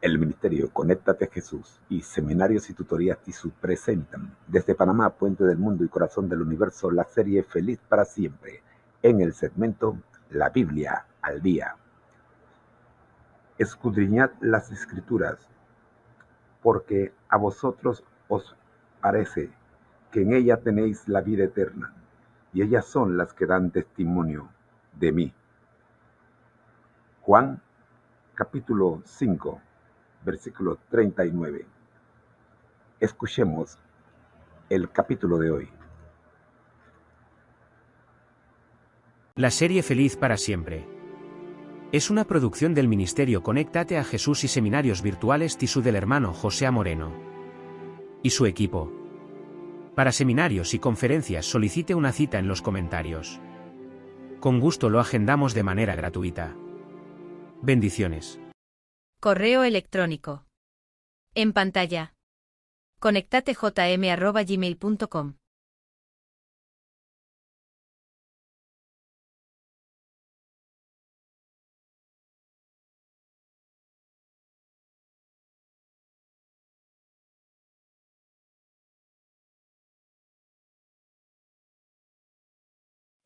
El Ministerio Conéctate Jesús y Seminarios y Tutorías TISU presentan desde Panamá, Puente del Mundo y Corazón del Universo la serie Feliz para Siempre en el segmento La Biblia al Día. Escudriñad las Escrituras, porque a vosotros os parece que en ella tenéis la vida eterna, y ellas son las que dan testimonio de mí. Juan, capítulo 5, versículo 39. Escuchemos el capítulo de hoy. La serie Feliz para Siempre es una producción del Ministerio Conéctate a Jesús y Seminarios Virtuales TISU del hermano José A. Moreno y su equipo. Para seminarios y conferencias solicite una cita en los comentarios. Con gusto lo agendamos de manera gratuita. Bendiciones. Correo electrónico. En pantalla. conectatejm@gmail.com.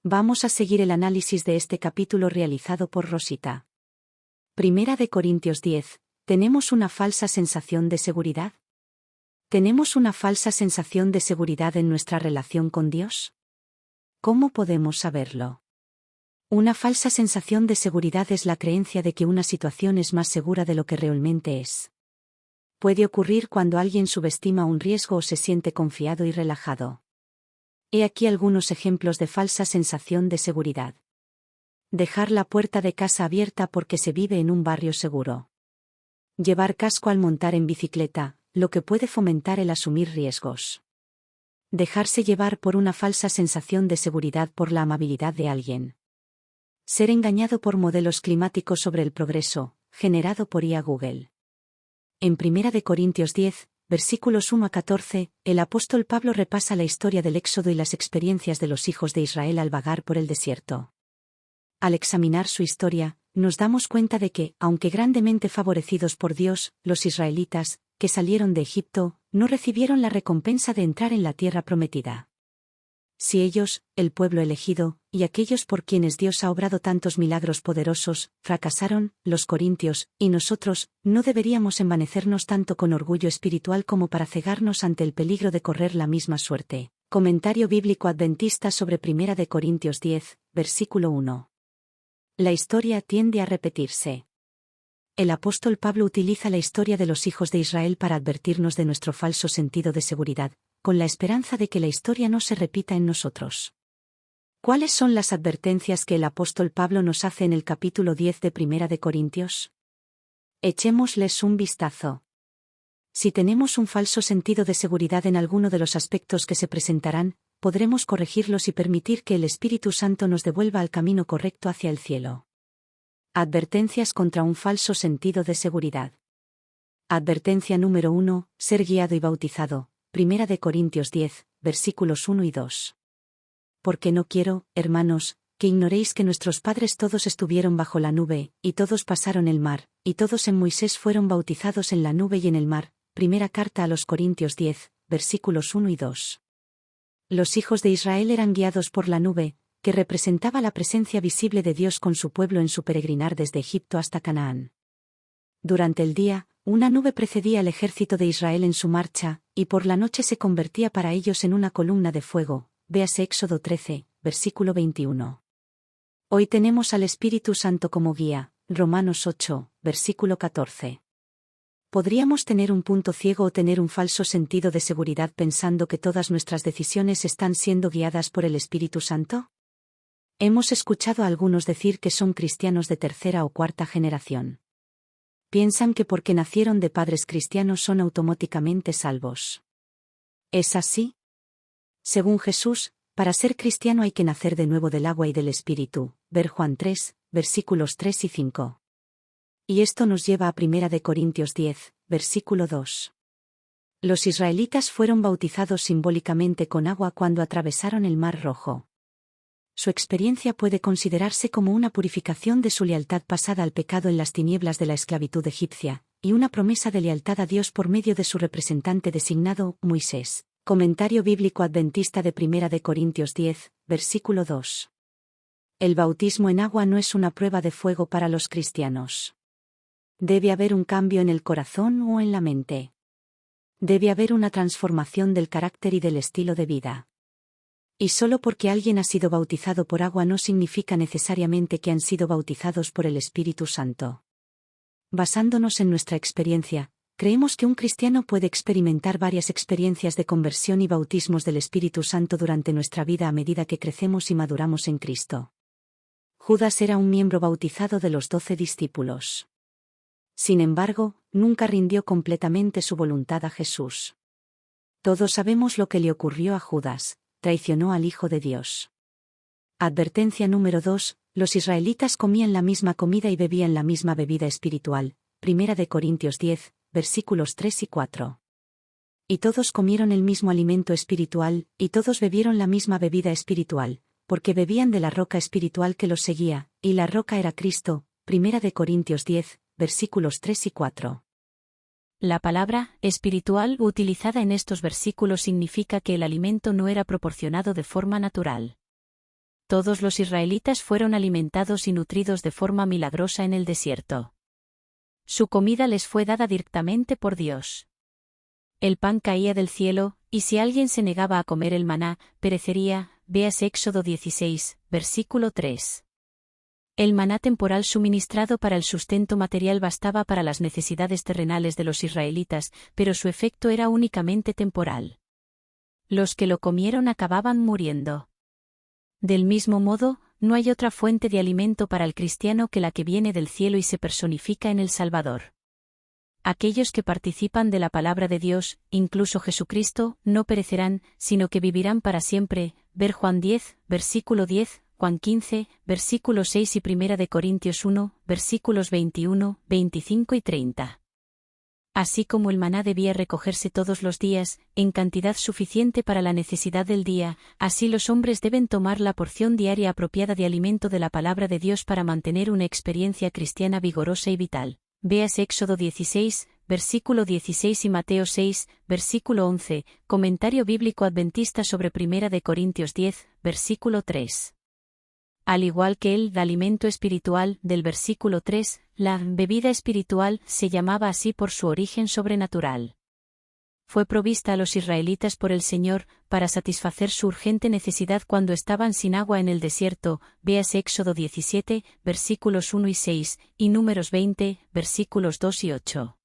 Vamos a seguir el análisis de este capítulo realizado por Rosita. Primera de Corintios 10. ¿Tenemos una falsa sensación de seguridad? ¿Tenemos una falsa sensación de seguridad en nuestra relación con Dios? ¿Cómo podemos saberlo? Una falsa sensación de seguridad es la creencia de que una situación es más segura de lo que realmente es. Puede ocurrir cuando alguien subestima un riesgo o se siente confiado y relajado. He aquí algunos ejemplos de falsa sensación de seguridad. Dejar la puerta de casa abierta porque se vive en un barrio seguro. Llevar casco al montar en bicicleta, lo que puede fomentar el asumir riesgos. Dejarse llevar por una falsa sensación de seguridad por la amabilidad de alguien. Ser engañado por modelos climáticos sobre el progreso, generado por IA Google. En 1 de Corintios 10, versículos 1 a 14, el apóstol Pablo repasa la historia del Éxodo y las experiencias de los hijos de Israel al vagar por el desierto. Al examinar su historia, nos damos cuenta de que, aunque grandemente favorecidos por Dios, los israelitas, que salieron de Egipto, no recibieron la recompensa de entrar en la tierra prometida. Si ellos, el pueblo elegido, y aquellos por quienes Dios ha obrado tantos milagros poderosos, fracasaron, los corintios, y nosotros, no deberíamos envanecernos tanto con orgullo espiritual como para cegarnos ante el peligro de correr la misma suerte. Comentario bíblico adventista sobre 1 de Corintios 10, versículo 1. La historia tiende a repetirse. El apóstol Pablo utiliza la historia de los hijos de Israel para advertirnos de nuestro falso sentido de seguridad, con la esperanza de que la historia no se repita en nosotros. ¿Cuáles son las advertencias que el apóstol Pablo nos hace en el capítulo 10 de 1 de Corintios? Echémosles un vistazo. Si tenemos un falso sentido de seguridad en alguno de los aspectos que se presentarán, podremos corregirlos y permitir que el Espíritu Santo nos devuelva al camino correcto hacia el cielo. Advertencias contra un falso sentido de seguridad. Advertencia número 1, ser guiado y bautizado. 1 de Corintios 10, versículos 1 y 2. Porque no quiero, hermanos, que ignoréis que nuestros padres todos estuvieron bajo la nube, y todos pasaron el mar, y todos en Moisés fueron bautizados en la nube y en el mar. Primera carta a los Corintios 10, versículos 1 y 2. Los hijos de Israel eran guiados por la nube, que representaba la presencia visible de Dios con su pueblo en su peregrinar desde Egipto hasta Canaán. Durante el día, una nube precedía al ejército de Israel en su marcha, y por la noche se convertía para ellos en una columna de fuego. Véase Éxodo 13, versículo 21. Hoy tenemos al Espíritu Santo como guía. Romanos 8, versículo 14. ¿Podríamos tener un punto ciego o tener un falso sentido de seguridad pensando que todas nuestras decisiones están siendo guiadas por el Espíritu Santo? Hemos escuchado a algunos decir que son cristianos de tercera o cuarta generación. Piensan que porque nacieron de padres cristianos son automáticamente salvos. ¿Es así? Según Jesús, para ser cristiano hay que nacer de nuevo del agua y del Espíritu. Ver Juan 3, versículos 3 y 5. Y esto nos lleva a 1 de Corintios 10, versículo 2. Los israelitas fueron bautizados simbólicamente con agua cuando atravesaron el Mar Rojo. Su experiencia puede considerarse como una purificación de su lealtad pasada al pecado en las tinieblas de la esclavitud egipcia, y una promesa de lealtad a Dios por medio de su representante designado, Moisés. Comentario bíblico adventista de 1 de Corintios 10, versículo 2. El bautismo en agua no es una prueba de fuego para los cristianos. Debe haber un cambio en el corazón o en la mente. Debe haber una transformación del carácter y del estilo de vida. Y solo porque alguien ha sido bautizado por agua no significa necesariamente que han sido bautizados por el Espíritu Santo. Basándonos en nuestra experiencia, creemos que un cristiano puede experimentar varias experiencias de conversión y bautismos del Espíritu Santo durante nuestra vida a medida que crecemos y maduramos en Cristo. Judas era un miembro bautizado de los 12 discípulos. Sin embargo, nunca rindió completamente su voluntad a Jesús. Todos sabemos lo que le ocurrió a Judas: traicionó al Hijo de Dios. Advertencia número 2. Los israelitas comían la misma comida y bebían la misma bebida espiritual. 1 de Corintios 10, versículos 3 y 4. Y todos comieron el mismo alimento espiritual, y todos bebieron la misma bebida espiritual, porque bebían de la roca espiritual que los seguía, y la roca era Cristo. 1 de Corintios 10, versículos 3 y 4. La palabra espiritual utilizada en estos versículos significa que el alimento no era proporcionado de forma natural. Todos los israelitas fueron alimentados y nutridos de forma milagrosa en el desierto. Su comida les fue dada directamente por Dios. El pan caía del cielo, y si alguien se negaba a comer el maná, perecería. Véase Éxodo 16, versículo 3. El maná temporal suministrado para el sustento material bastaba para las necesidades terrenales de los israelitas, pero su efecto era únicamente temporal. Los que lo comieron acababan muriendo. Del mismo modo, no hay otra fuente de alimento para el cristiano que la que viene del cielo y se personifica en el Salvador. Aquellos que participan de la palabra de Dios, incluso Jesucristo, no perecerán, sino que vivirán para siempre. Ver Juan 10, versículo 10, Juan 15, versículo 6 y 1 de Corintios 1, versículos 21, 25 y 30. Así como el maná debía recogerse todos los días, en cantidad suficiente para la necesidad del día, así los hombres deben tomar la porción diaria apropiada de alimento de la palabra de Dios para mantener una experiencia cristiana vigorosa y vital. Véase Éxodo 16, versículo 16 y Mateo 6, versículo 11, comentario bíblico adventista sobre 1 de Corintios 10, versículo 3. Al igual que el alimento espiritual del versículo 3, la bebida espiritual se llamaba así por su origen sobrenatural. Fue provista a los israelitas por el Señor, para satisfacer su urgente necesidad cuando estaban sin agua en el desierto. Véase Éxodo 17, versículos 1 y 6, y Números 20, versículos 2 y 8.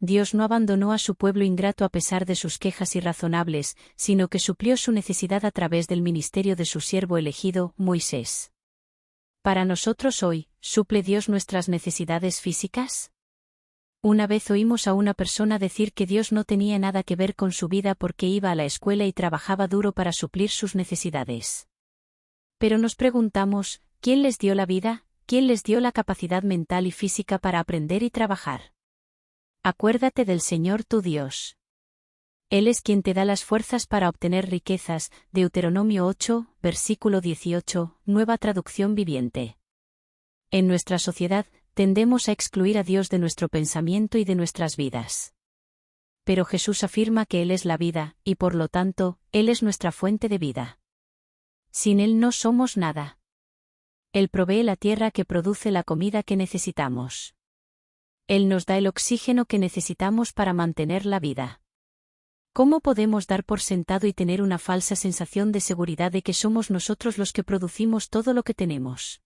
Dios no abandonó a su pueblo ingrato a pesar de sus quejas irrazonables, sino que suplió su necesidad a través del ministerio de su siervo elegido, Moisés. Para nosotros hoy, ¿suple Dios nuestras necesidades físicas? Una vez oímos a una persona decir que Dios no tenía nada que ver con su vida porque iba a la escuela y trabajaba duro para suplir sus necesidades. Pero nos preguntamos, ¿quién les dio la vida? ¿Quién les dio la capacidad mental y física para aprender y trabajar? Acuérdate del Señor tu Dios. Él es quien te da las fuerzas para obtener riquezas. Deuteronomio 8, versículo 18, Nueva Traducción Viviente. En nuestra sociedad, tendemos a excluir a Dios de nuestro pensamiento y de nuestras vidas. Pero Jesús afirma que Él es la vida, y por lo tanto, Él es nuestra fuente de vida. Sin Él no somos nada. Él provee la tierra que produce la comida que necesitamos. Él nos da el oxígeno que necesitamos para mantener la vida. ¿Cómo podemos dar por sentado y tener una falsa sensación de seguridad de que somos nosotros los que producimos todo lo que tenemos?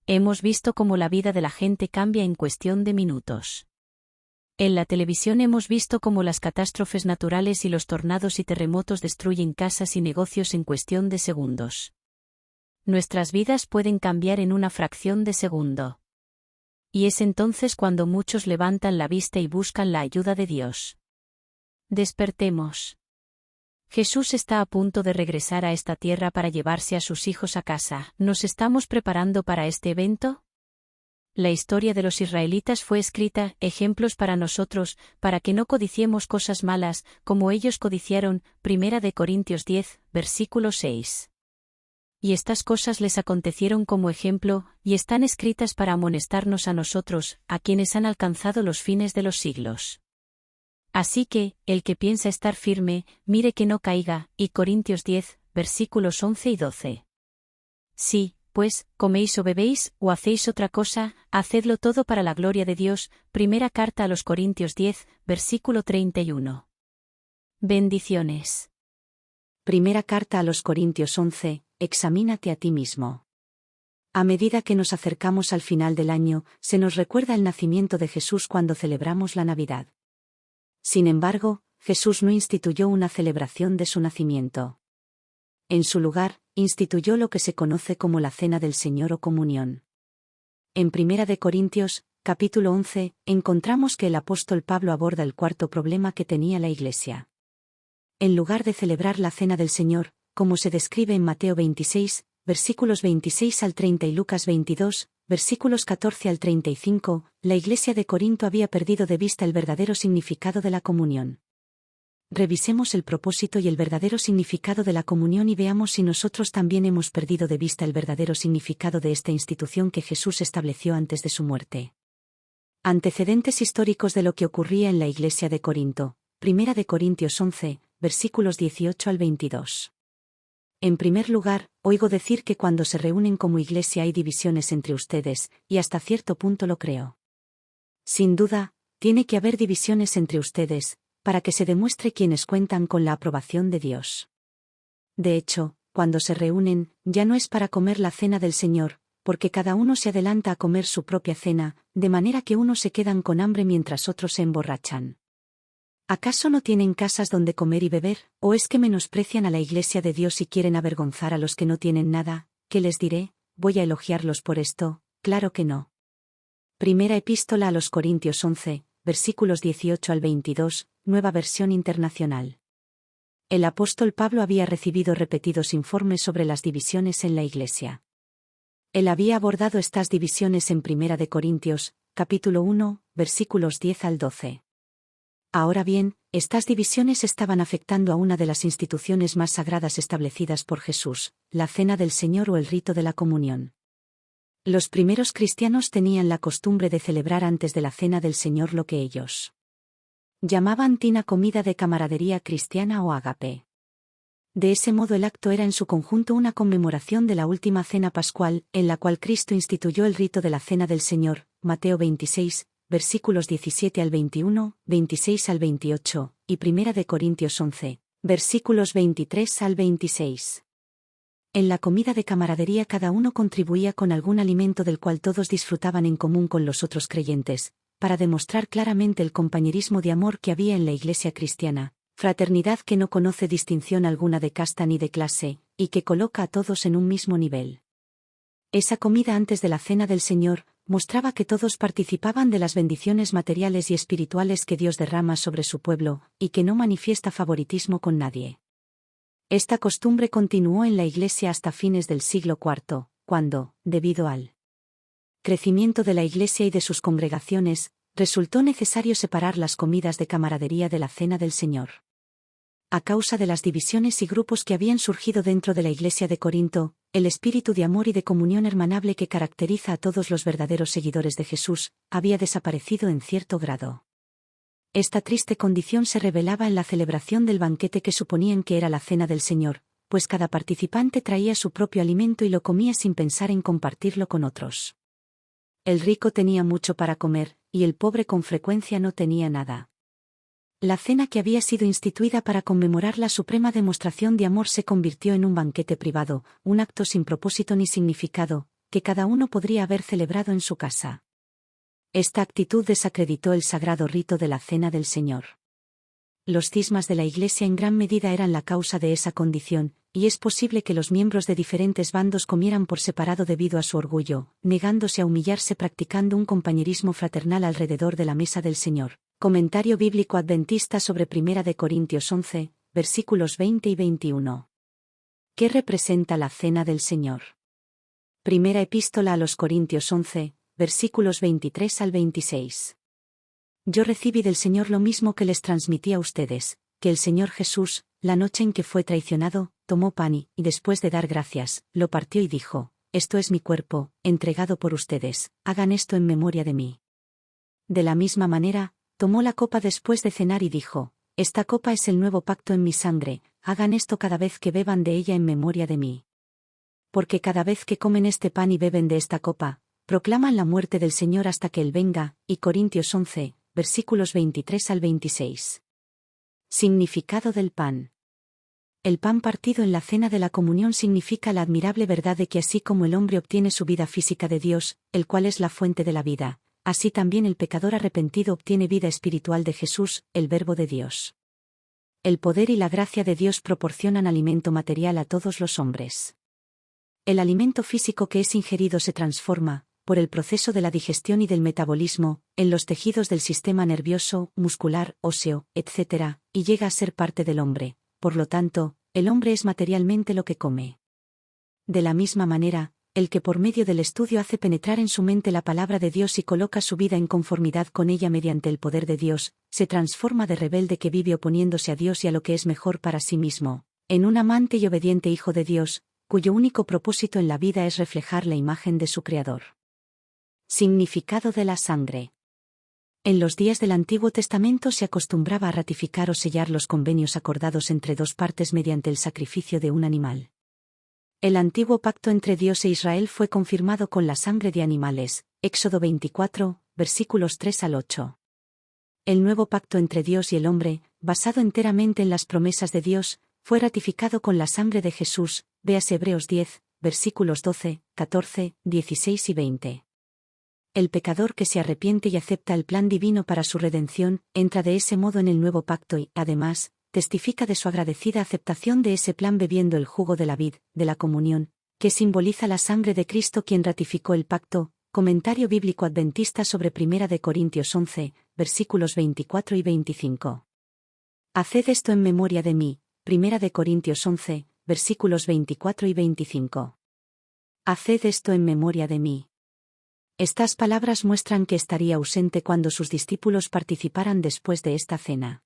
Hemos visto cómo la vida de la gente cambia en cuestión de minutos. En la televisión hemos visto cómo las catástrofes naturales y los tornados y terremotos destruyen casas y negocios en cuestión de segundos. Nuestras vidas pueden cambiar en una fracción de segundo. Y es entonces cuando muchos levantan la vista y buscan la ayuda de Dios. Despertemos. Jesús está a punto de regresar a esta tierra para llevarse a sus hijos a casa. ¿Nos estamos preparando para este evento? La historia de los israelitas fue escrita, ejemplos para nosotros, para que no codiciemos cosas malas, como ellos codiciaron. 1 de Corintios 10, versículo 6. Y estas cosas les acontecieron como ejemplo, y están escritas para amonestarnos a nosotros, a quienes han alcanzado los fines de los siglos. Así que, el que piensa estar firme, mire que no caiga, y Corintios 10, versículos 11 y 12. Sí, pues, coméis o bebéis, o hacéis otra cosa, hacedlo todo para la gloria de Dios. Primera carta a los Corintios 10, versículo 31. Bendiciones. Primera carta a los Corintios 11, examínate a ti mismo. A medida que nos acercamos al final del año, se nos recuerda el nacimiento de Jesús cuando celebramos la Navidad. Sin embargo, Jesús no instituyó una celebración de su nacimiento. En su lugar, instituyó lo que se conoce como la Cena del Señor o Comunión. En 1 Corintios, capítulo 11, encontramos que el apóstol Pablo aborda el cuarto problema que tenía la Iglesia. En lugar de celebrar la Cena del Señor, como se describe en Mateo 26, versículos 26 al 30 y Lucas 22, versículos 14 al 35, la Iglesia de Corinto había perdido de vista el verdadero significado de la comunión. Revisemos el propósito y el verdadero significado de la comunión y veamos si nosotros también hemos perdido de vista el verdadero significado de esta institución que Jesús estableció antes de su muerte. Antecedentes históricos de lo que ocurría en la Iglesia de Corinto. 1 Corintios 11, versículos 18 al 22. En primer lugar, oigo decir que cuando se reúnen como iglesia hay divisiones entre ustedes, y hasta cierto punto lo creo. Sin duda, tiene que haber divisiones entre ustedes, para que se demuestre quienes cuentan con la aprobación de Dios. De hecho, cuando se reúnen, ya no es para comer la cena del Señor, porque cada uno se adelanta a comer su propia cena, de manera que unos se quedan con hambre mientras otros se emborrachan. ¿Acaso no tienen casas donde comer y beber, o es que menosprecian a la Iglesia de Dios y quieren avergonzar a los que no tienen nada? ¿Qué les diré? ¿Voy a elogiarlos por esto? Claro que no. Primera Epístola a los Corintios 11, versículos 18 al 22, Nueva Versión Internacional. El apóstol Pablo había recibido repetidos informes sobre las divisiones en la Iglesia. Él había abordado estas divisiones en 1 Corintios, capítulo 1, versículos 10 al 12. Ahora bien, estas divisiones estaban afectando a una de las instituciones más sagradas establecidas por Jesús, la Cena del Señor o el rito de la comunión. Los primeros cristianos tenían la costumbre de celebrar antes de la Cena del Señor lo que ellos llamaban tina comida de camaradería cristiana o ágape. De ese modo el acto era en su conjunto una conmemoración de la última cena pascual, en la cual Cristo instituyó el rito de la Cena del Señor, Mateo 26, versículos 17 al 21, 26 al 28, y 1 Corintios 11, versículos 23 al 26. En la comida de camaradería cada uno contribuía con algún alimento del cual todos disfrutaban en común con los otros creyentes, para demostrar claramente el compañerismo de amor que había en la Iglesia cristiana, fraternidad que no conoce distinción alguna de casta ni de clase, y que coloca a todos en un mismo nivel. Esa comida antes de la Cena del Señor mostraba que todos participaban de las bendiciones materiales y espirituales que Dios derrama sobre su pueblo, y que no manifiesta favoritismo con nadie. Esta costumbre continuó en la Iglesia hasta fines del siglo IV, cuando, debido al crecimiento de la Iglesia y de sus congregaciones, resultó necesario separar las comidas de camaradería de la Cena del Señor. A causa de las divisiones y grupos que habían surgido dentro de la Iglesia de Corinto, el espíritu de amor y de comunión hermanable que caracteriza a todos los verdaderos seguidores de Jesús, había desaparecido en cierto grado. Esta triste condición se revelaba en la celebración del banquete que suponían que era la Cena del Señor, pues cada participante traía su propio alimento y lo comía sin pensar en compartirlo con otros. El rico tenía mucho para comer, y el pobre con frecuencia no tenía nada. La cena que había sido instituida para conmemorar la suprema demostración de amor se convirtió en un banquete privado, un acto sin propósito ni significado, que cada uno podría haber celebrado en su casa. Esta actitud desacreditó el sagrado rito de la Cena del Señor. Los cismas de la Iglesia en gran medida eran la causa de esa condición, y es posible que los miembros de diferentes bandos comieran por separado debido a su orgullo, negándose a humillarse practicando un compañerismo fraternal alrededor de la mesa del Señor. Comentario bíblico adventista sobre 1 Corintios 11, versículos 20 y 21. ¿Qué representa la Cena del Señor? Primera Epístola a los Corintios 11, versículos 23 al 26. Yo recibí del Señor lo mismo que les transmití a ustedes, que el Señor Jesús, la noche en que fue traicionado, tomó pan y después de dar gracias, lo partió y dijo: Esto es mi cuerpo, entregado por ustedes, hagan esto en memoria de mí. De la misma manera, tomó la copa después de cenar y dijo: Esta copa es el nuevo pacto en mi sangre, hagan esto cada vez que beban de ella en memoria de mí. Porque cada vez que comen este pan y beben de esta copa, proclaman la muerte del Señor hasta que Él venga. Y Corintios 11, versículos 23 al 26. Significado del pan. El pan partido en la cena de la comunión significa la admirable verdad de que así como el hombre obtiene su vida física de Dios, el cual es la fuente de la vida, así también el pecador arrepentido obtiene vida espiritual de Jesús, el Verbo de Dios. El poder y la gracia de Dios proporcionan alimento material a todos los hombres. El alimento físico que es ingerido se transforma, por el proceso de la digestión y del metabolismo, en los tejidos del sistema nervioso, muscular, óseo, etc., y llega a ser parte del hombre. Por lo tanto, el hombre es materialmente lo que come. De la misma manera, el que por medio del estudio hace penetrar en su mente la palabra de Dios y coloca su vida en conformidad con ella mediante el poder de Dios, se transforma de rebelde que vive oponiéndose a Dios y a lo que es mejor para sí mismo, en un amante y obediente hijo de Dios, cuyo único propósito en la vida es reflejar la imagen de su Creador. Significado de la sangre. En los días del Antiguo Testamento se acostumbraba a ratificar o sellar los convenios acordados entre dos partes mediante el sacrificio de un animal. El antiguo pacto entre Dios e Israel fue confirmado con la sangre de animales, Éxodo 24, versículos 3 al 8. El nuevo pacto entre Dios y el hombre, basado enteramente en las promesas de Dios, fue ratificado con la sangre de Jesús, véase Hebreos 10, versículos 12, 14, 16 y 20. El pecador que se arrepiente y acepta el plan divino para su redención, entra de ese modo en el nuevo pacto y, además, testifica de su agradecida aceptación de ese plan bebiendo el jugo de la vid, de la comunión, que simboliza la sangre de Cristo quien ratificó el pacto. Comentario bíblico adventista sobre 1 Corintios 11, versículos 24 y 25. Haced esto en memoria de mí. 1 Corintios 11, versículos 24 y 25. Haced esto en memoria de mí. Estas palabras muestran que estaría ausente cuando sus discípulos participaran después de esta cena.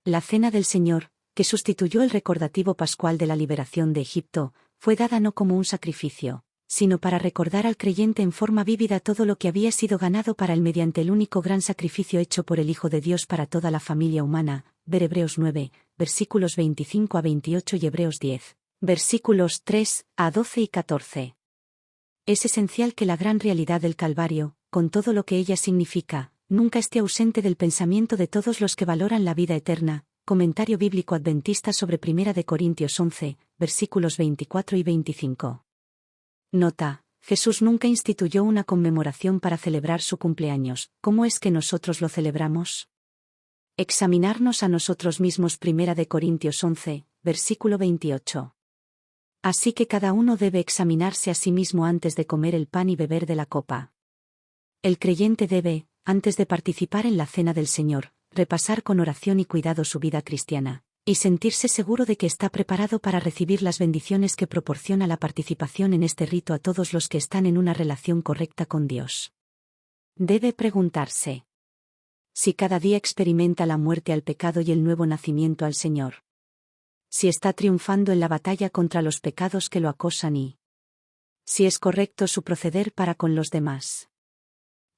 La cena del Señor, que sustituyó el recordativo pascual de la liberación de Egipto, fue dada no como un sacrificio, sino para recordar al creyente en forma vívida todo lo que había sido ganado para él mediante el único gran sacrificio hecho por el Hijo de Dios para toda la familia humana. Ver Hebreos 9, versículos 25 a 28 y Hebreos 10, versículos 3 a 12 y 14. Es esencial que la gran realidad del Calvario, con todo lo que ella significa, nunca esté ausente del pensamiento de todos los que valoran la vida eterna. Comentario bíblico adventista sobre 1 Corintios 11, versículos 24 y 25. Nota: Jesús nunca instituyó una conmemoración para celebrar su cumpleaños. ¿Cómo es que nosotros lo celebramos? Examinarnos a nosotros mismos. 1 Corintios 11, versículo 28. Así que cada uno debe examinarse a sí mismo antes de comer el pan y beber de la copa. El creyente debe, antes de participar en la cena del Señor, repasar con oración y cuidado su vida cristiana, y sentirse seguro de que está preparado para recibir las bendiciones que proporciona la participación en este rito a todos los que están en una relación correcta con Dios. Debe preguntarse si cada día experimenta la muerte al pecado y el nuevo nacimiento al Señor. Si está triunfando en la batalla contra los pecados que lo acosan y si es correcto su proceder para con los demás.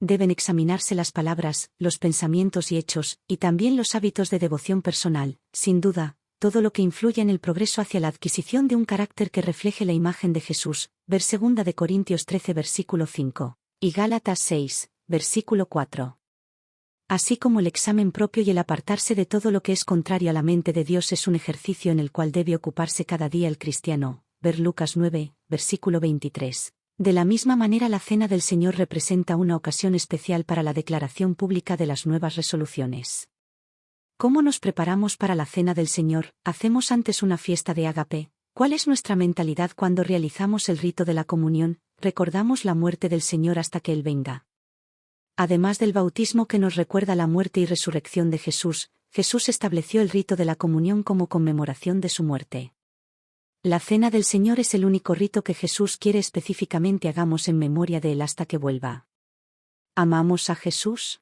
Deben examinarse las palabras, los pensamientos y hechos, y también los hábitos de devoción personal, sin duda, todo lo que influya en el progreso hacia la adquisición de un carácter que refleje la imagen de Jesús. Ver 2 Corintios 13 versículo 5, y Gálatas 6, versículo 4. Así como el examen propio y el apartarse de todo lo que es contrario a la mente de Dios es un ejercicio en el cual debe ocuparse cada día el cristiano. Ver Lucas 9, versículo 23. De la misma manera la cena del Señor representa una ocasión especial para la declaración pública de las nuevas resoluciones. ¿Cómo nos preparamos para la cena del Señor? ¿Hacemos antes una fiesta de ágape? ¿Cuál es nuestra mentalidad cuando realizamos el rito de la comunión? ¿Recordamos la muerte del Señor hasta que Él venga? Además del bautismo que nos recuerda la muerte y resurrección de Jesús, Jesús estableció el rito de la comunión como conmemoración de su muerte. La cena del Señor es el único rito que Jesús quiere específicamente hagamos en memoria de Él hasta que vuelva. ¿Amamos a Jesús?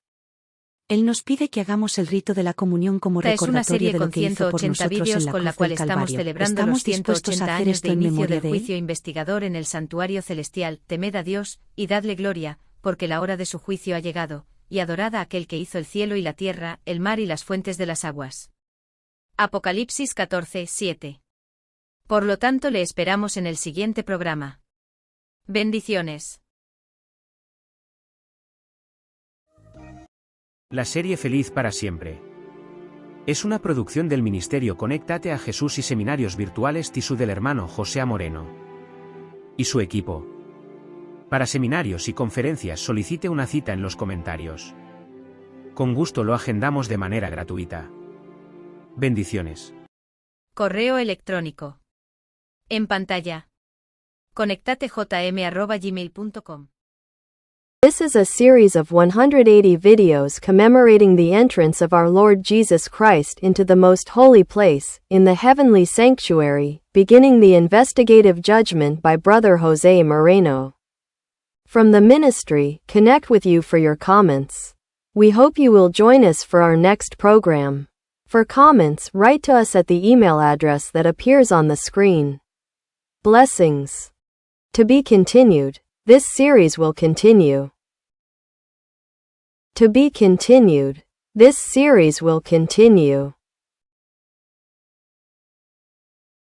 Él nos pide que hagamos el rito de la comunión como Esta es una recordatorio serie de lo con que hizo por 180 nosotros vídeos en la con la cruz cual del estamos Calvario. celebrando ¿Estamos los dispuestos a 180 hacer años esto de en inicio memoria del de él? juicio investigador en el santuario celestial? Temed a Dios, y dadle gloria, porque la hora de su juicio ha llegado, y adorad a aquel que hizo el cielo y la tierra, el mar y las fuentes de las aguas. Apocalipsis 14, 7. Por lo tanto, le esperamos en el siguiente programa. Bendiciones. La serie Feliz para siempre. Es una producción del Ministerio Conéctate a Jesús y Seminarios Virtuales TISU del hermano José Moreno y su equipo. Para seminarios y conferencias solicite una cita en los comentarios. Con gusto lo agendamos de manera gratuita. Bendiciones. Correo electrónico. En pantalla. conectatejm@gmail.com. This is a series of 180 videos commemorating the entrance of our Lord Jesus Christ into the most holy place, in the heavenly sanctuary, beginning the investigative judgment by Brother Jose Moreno. From the ministry, connect with you for your comments. We hope you will join us for our next program. For comments, write to us at the email address that appears on the screen. Blessings. To be continued. This series will continue. To be continued. This series will continue.